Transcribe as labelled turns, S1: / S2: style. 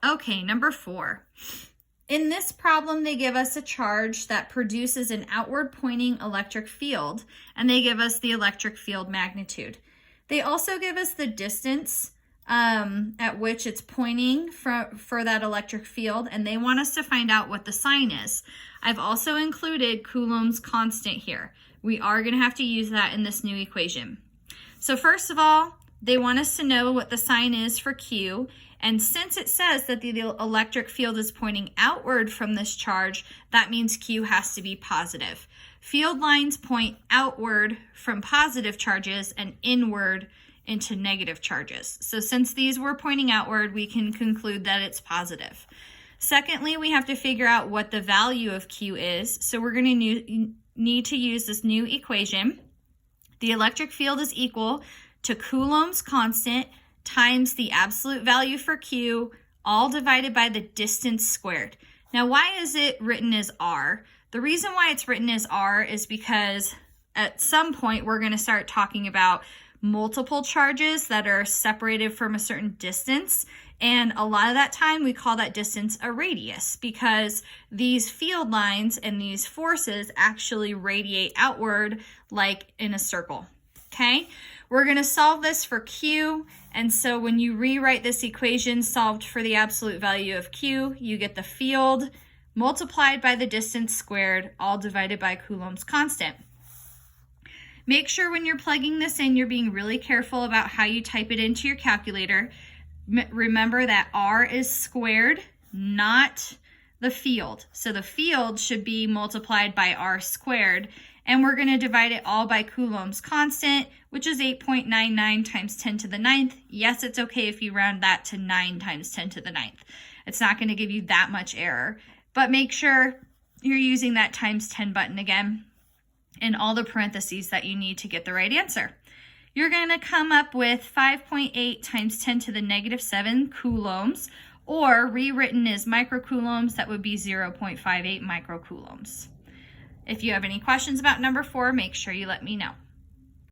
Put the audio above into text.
S1: Okay, number 4. In this problem, they give us a charge that produces an outward pointing electric field, and they give us the electric field magnitude. They also give us the distance at which it's pointing for that electric field, and they want us to find out what the sign is. I've also included Coulomb's constant here. We are going to have to use that in this new equation. So first of all, they want us to know what the sign is for Q, and since it says that the electric field is pointing outward from this charge, that means Q has to be positive. Field lines point outward from positive charges and inward into negative charges. So since these were pointing outward, we can conclude that it's positive. Secondly, we have to figure out what the value of Q is. So we're going to need to use this new equation. The electric field is equal to Coulomb's constant times the absolute value for Q, all divided by the distance squared. Now, why is it written as R? The reason why it's written as R is because at some point we're going to start talking about multiple charges that are separated from a certain distance, and a lot of that time we call that distance a radius because these field lines and these forces actually radiate outward like in a circle. Okay, we're going to solve this for Q, and so when you rewrite this equation solved for the absolute value of Q, you get the field multiplied by the distance squared, all divided by Coulomb's constant. Make sure when you're plugging this in, you're being really careful about how you type it into your calculator. Remember that R is squared, not the field. So the field should be multiplied by R squared, and we're going to divide it all by Coulomb's constant, which is 8.99 times 10 to the 9th. Yes, it's okay if you round that to 9 times 10 to the 9th. It's not going to give you that much error, but make sure you're using that times 10 button again in all the parentheses that you need to get the right answer. You're going to come up with 5.8 times 10 to the negative 7 coulombs, or rewritten as microcoulombs, that would be 0.58 microcoulombs. If you have any questions about number 4, make sure you let me know.